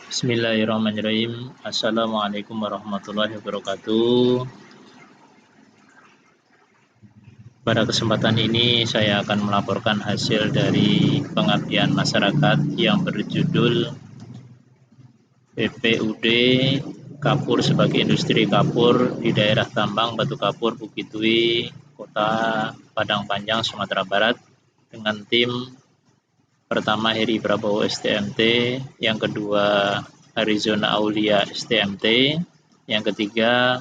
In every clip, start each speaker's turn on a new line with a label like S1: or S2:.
S1: Bismillahirrahmanirrahim. Assalamualaikum warahmatullahi wabarakatuh. Pada kesempatan ini saya akan melaporkan hasil dari pengabdian masyarakat yang berjudul PPUD Kapur sebagai industri kapur di daerah tambang Batu Kapur Bukit Duri, Kota Padang Panjang, Sumatera Barat dengan tim pertama Heri Prabowo STMT, yang kedua Arizona Aulia STMT, yang ketiga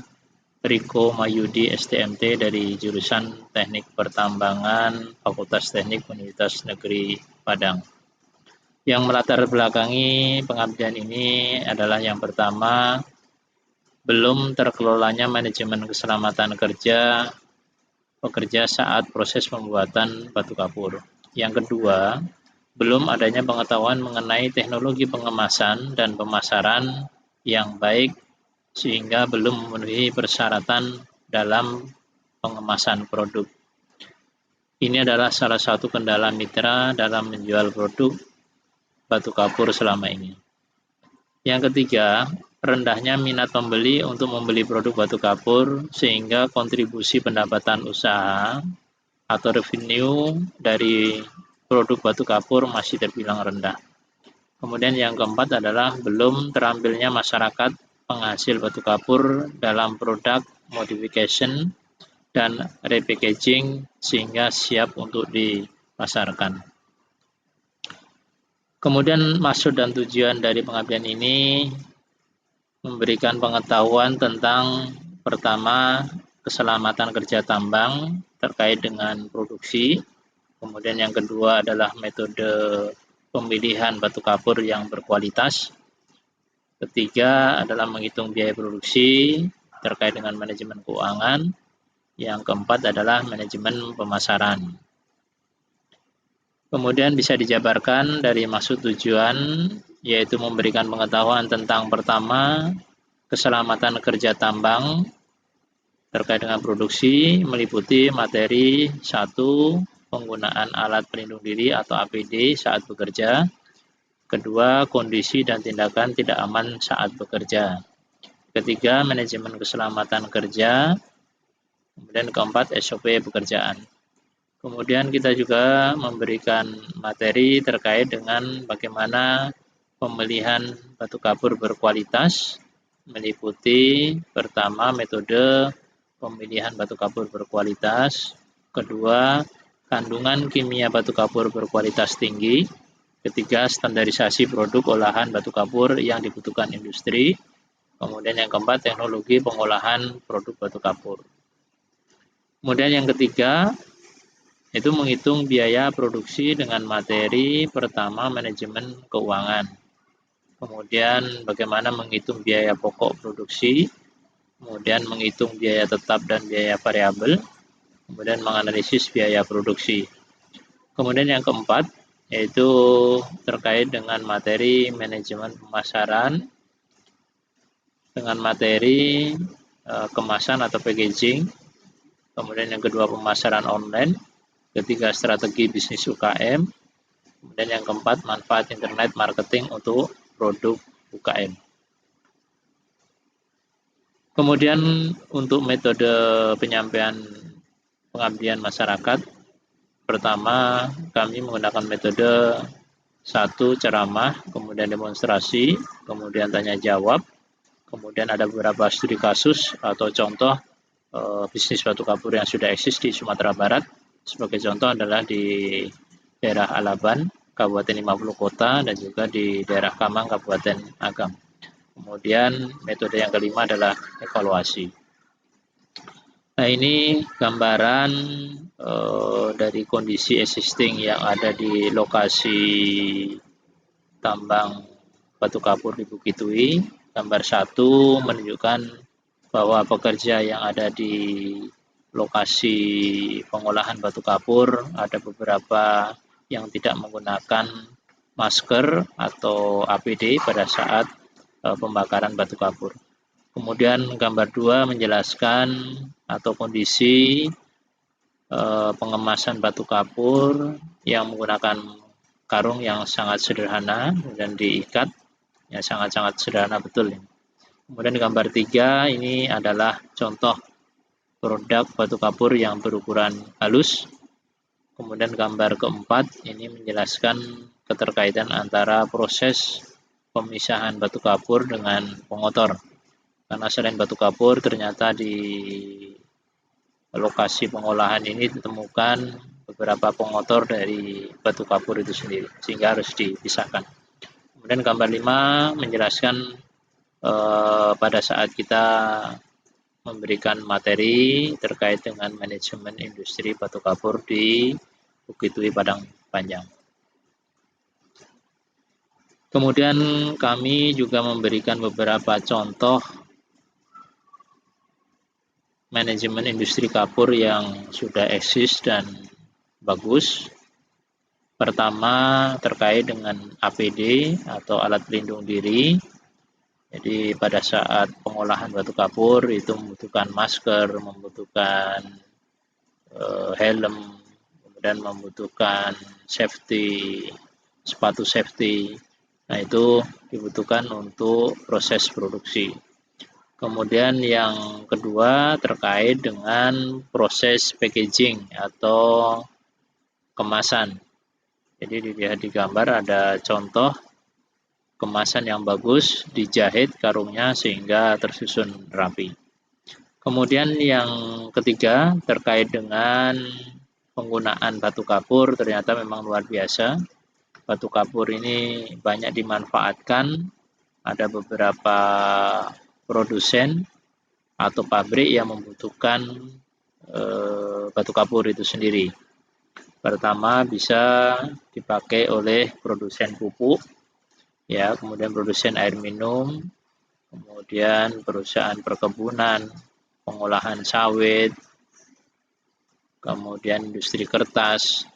S1: Riko Mayudi STMT dari jurusan Teknik Pertambangan Fakultas Teknik Universitas Negeri Padang. Yang melatar belakangi pengabdian ini adalah yang pertama, belum terkelolanya manajemen keselamatan kerja pekerja saat proses pembuatan batu kapur. Yang kedua, belum adanya pengetahuan mengenai teknologi pengemasan dan pemasaran yang baik sehingga belum memenuhi persyaratan dalam pengemasan produk. Ini adalah salah satu kendala mitra dalam menjual produk batu kapur selama ini. Yang ketiga, rendahnya minat pembeli untuk membeli produk batu kapur sehingga kontribusi pendapatan usaha atau revenue dari produk batu kapur masih terbilang rendah. Kemudian yang keempat adalah belum terambilnya masyarakat penghasil batu kapur dalam produk modification dan repackaging sehingga siap untuk dipasarkan. Kemudian maksud dan tujuan dari pengabdian ini memberikan pengetahuan tentang pertama, keselamatan kerja tambang terkait dengan produksi. Kemudian yang kedua adalah metode pemilihan batu kapur yang berkualitas. Ketiga adalah menghitung biaya produksi terkait dengan manajemen keuangan. Yang keempat adalah manajemen pemasaran. Kemudian bisa dijabarkan dari maksud tujuan, yaitu memberikan pengetahuan tentang pertama, keselamatan kerja tambang terkait dengan produksi, meliputi materi 1, penggunaan alat pelindung diri atau APD saat bekerja. Kedua, kondisi dan tindakan tidak aman saat bekerja. Ketiga, manajemen keselamatan kerja. Kemudian keempat, SOP pekerjaan. Kemudian kita juga memberikan materi terkait dengan bagaimana pemilihan batu kapur berkualitas, meliputi pertama metode pemilihan batu kapur berkualitas, kedua kandungan kimia batu kapur berkualitas tinggi, ketiga standarisasi produk olahan batu kapur yang dibutuhkan industri, kemudian yang keempat teknologi pengolahan produk batu kapur. Kemudian yang ketiga itu menghitung biaya produksi dengan materi pertama manajemen keuangan. Kemudian bagaimana menghitung biaya pokok produksi, kemudian menghitung biaya tetap dan biaya variabel, kemudian menganalisis biaya produksi. Kemudian yang keempat yaitu terkait dengan materi manajemen pemasaran dengan materi kemasan atau packaging. Kemudian yang kedua pemasaran online, ketiga strategi bisnis UKM, kemudian yang keempat manfaat internet marketing untuk produk UKM. Kemudian untuk metode penyampaian pengabdian masyarakat, pertama kami menggunakan metode 1 ceramah, kemudian demonstrasi, kemudian tanya jawab, kemudian ada beberapa studi kasus atau contoh bisnis batu kapur yang sudah eksis di Sumatera Barat. Sebagai contoh adalah di daerah Alaban, Kabupaten 50 Kota, dan juga di daerah Kamang, Kabupaten Agam. Kemudian metode yang kelima adalah evaluasi. Nah, ini gambaran dari kondisi existing yang ada di lokasi tambang batu kapur di Bukit Duri. Gambar 1 menunjukkan bahwa pekerja yang ada di lokasi pengolahan batu kapur ada beberapa yang tidak menggunakan masker atau APD pada saat pembakaran batu kapur. Kemudian gambar 2 menjelaskan atau kondisi pengemasan batu kapur yang menggunakan karung yang sangat sederhana dan diikat. Ya, sangat-sangat sederhana betul ini. Kemudian gambar 3 ini adalah contoh produk batu kapur yang berukuran halus. Kemudian gambar keempat ini menjelaskan keterkaitan antara proses pemisahan batu kapur dengan pengotor. Karena selain batu kapur, ternyata di lokasi pengolahan ini ditemukan beberapa pengotor dari batu kapur itu sendiri, sehingga harus dipisahkan. Kemudian gambar 5 menjelaskan pada saat kita memberikan materi terkait dengan manajemen industri batu kapur di Bukit Duri Padang Panjang. Kemudian kami juga memberikan beberapa contoh manajemen industri kapur yang sudah eksis dan bagus. Pertama terkait dengan APD atau alat pelindung diri. Jadi pada saat pengolahan batu kapur itu membutuhkan masker, membutuhkan helm, kemudian membutuhkan safety, sepatu safety. Nah, itu dibutuhkan untuk proses produksi. Kemudian yang kedua terkait dengan proses packaging atau kemasan. Jadi dilihat di gambar ada contoh kemasan yang bagus, dijahit karungnya sehingga tersusun rapi. Kemudian yang ketiga terkait dengan penggunaan batu kapur, ternyata memang luar biasa. Batu kapur ini banyak dimanfaatkan. Ada beberapa produsen atau pabrik yang membutuhkan batu kapur itu sendiri. Pertama bisa dipakai oleh produsen pupuk, ya, kemudian produsen air minum, kemudian perusahaan perkebunan, pengolahan sawit, kemudian industri kertas,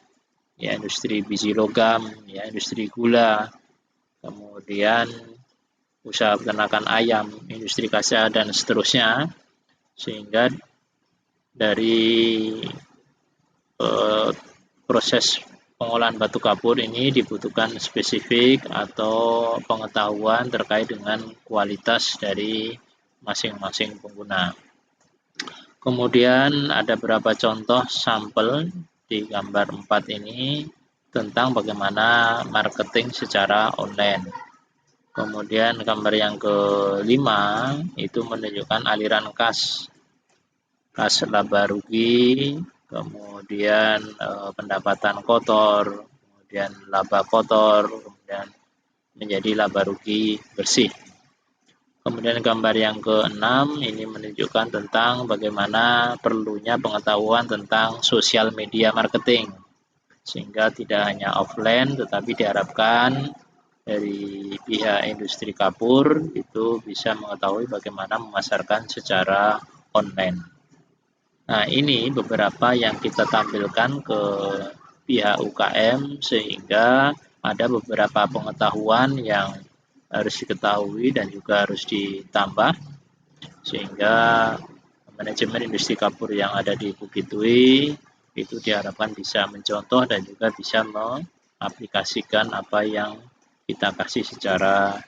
S1: ya, industri biji logam, ya, industri gula, kemudian usaha peternakan ayam, industri kaca dan seterusnya, sehingga dari proses pengolahan batu kapur ini dibutuhkan spesifik atau pengetahuan terkait dengan kualitas dari masing-masing pengguna. Kemudian ada beberapa contoh sampel di gambar 4 ini tentang bagaimana marketing secara online. Kemudian gambar yang kelima itu menunjukkan aliran kas laba rugi, kemudian pendapatan kotor, kemudian laba kotor, kemudian menjadi laba rugi bersih. Kemudian gambar yang ke-6 ini menunjukkan tentang bagaimana perlunya pengetahuan tentang sosial media marketing, sehingga tidak hanya offline tetapi diharapkan dari pihak industri kapur itu bisa mengetahui bagaimana memasarkan secara online. Nah, ini beberapa yang kita tampilkan ke pihak UKM sehingga ada beberapa pengetahuan yang harus diketahui dan juga harus ditambah sehingga manajemen industri kapur yang ada di Bukit Duri itu diharapkan bisa mencontoh dan juga bisa mengaplikasikan apa yang kita kasih secara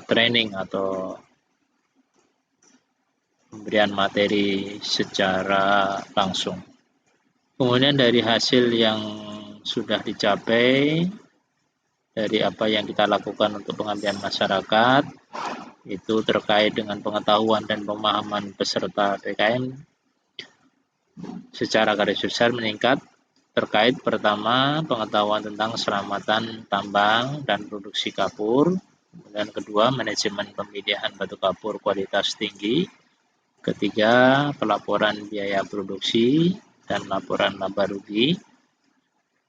S1: training atau pemberian materi secara langsung. Kemudian dari hasil yang sudah dicapai, dari apa yang kita lakukan untuk pengabdian masyarakat, itu terkait dengan pengetahuan dan pemahaman peserta PKM secara garis besar meningkat. Terkait pertama pengetahuan tentang keselamatan tambang dan produksi kapur, kemudian kedua manajemen pemilihan batu kapur kualitas tinggi, ketiga pelaporan biaya produksi dan laporan laba rugi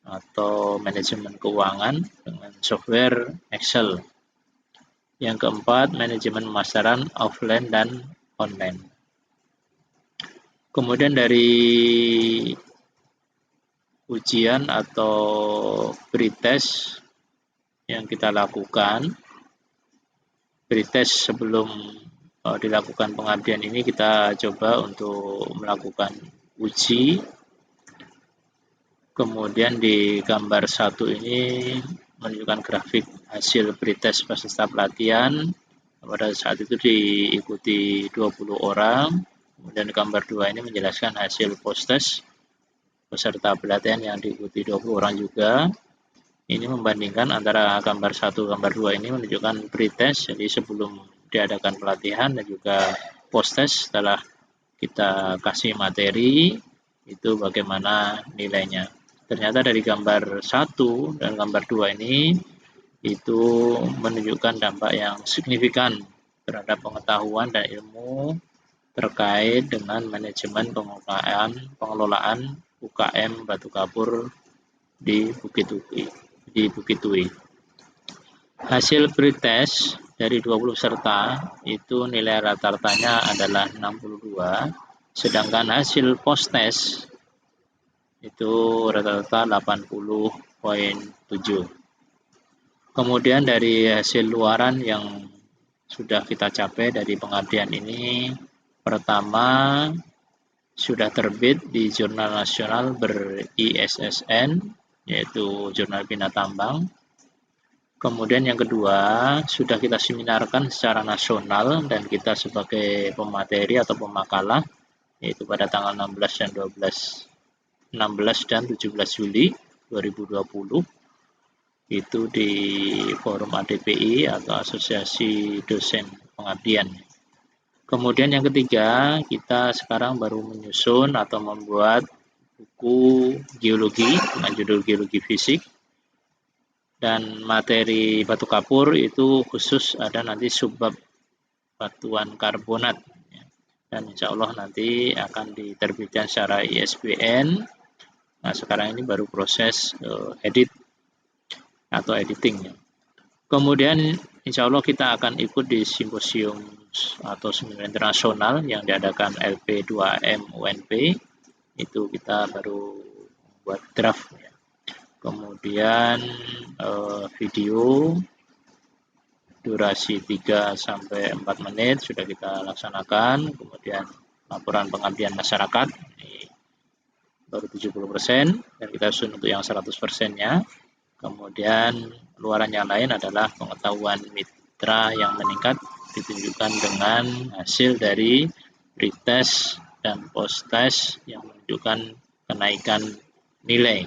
S1: atau manajemen keuangan dengan software Excel. Yang keempat manajemen pemasaran offline dan online. Kemudian dari ujian atau pretest yang kita lakukan, pretest sebelum dilakukan pengabdian ini kita coba untuk melakukan uji. Kemudian di gambar 1 ini menunjukkan grafik hasil pretest peserta pelatihan. Pada saat itu diikuti 20 orang. Kemudian gambar 2 ini menjelaskan hasil post-test peserta pelatihan yang diikuti 20 orang juga. Ini membandingkan antara gambar 1 gambar 2 ini menunjukkan pretest, jadi sebelum diadakan pelatihan, dan juga post-test setelah kita kasih materi itu bagaimana nilainya. Ternyata dari gambar 1 dan gambar 2 ini itu menunjukkan dampak yang signifikan terhadap pengetahuan dan ilmu terkait dengan manajemen pengelolaan UKM Batu Kapur di Bukit Tui. Hasil pretest dari 20 peserta itu nilai rata-ratanya adalah 62, sedangkan hasil post-test itu rata-rata 80,7. Kemudian dari hasil luaran yang sudah kita capai dari pengabdian ini, pertama sudah terbit di jurnal nasional ber-ISSN, yaitu Jurnal Bina Tambang. Kemudian yang kedua, sudah kita seminarkan secara nasional dan kita sebagai pemateri atau pemakalah, yaitu pada tanggal 16 dan 17 Juli 2020. Itu di forum ADPI atau Asosiasi Dosen Pengabdian. Kemudian yang ketiga, kita sekarang baru menyusun atau membuat buku geologi dengan judul Geologi Fisik, dan materi batu kapur itu khusus ada nanti subbab batuan karbonat, dan insya Allah nanti akan diterbitkan secara ISBN. Nah, sekarang ini baru proses edit atau editing. Kemudian insya Allah kita akan ikut di simposium atau seminar internasional yang diadakan LP2M UNP. Itu kita baru buat draft. Kemudian video durasi 3-4 menit sudah kita laksanakan. Kemudian laporan pengabdian masyarakat ini baru 70%, dan kita susun untuk yang 100%-nya. Kemudian luaran yang lain adalah pengetahuan mitra yang meningkat ditunjukkan dengan hasil dari pretest dan post-test yang menunjukkan kenaikan nilai.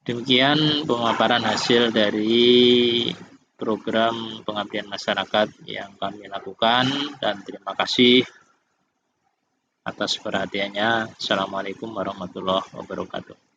S1: Demikian pemaparan hasil dari program pengabdian masyarakat yang kami lakukan, dan terima kasih atas perhatiannya. Assalamualaikum warahmatullahi wabarakatuh.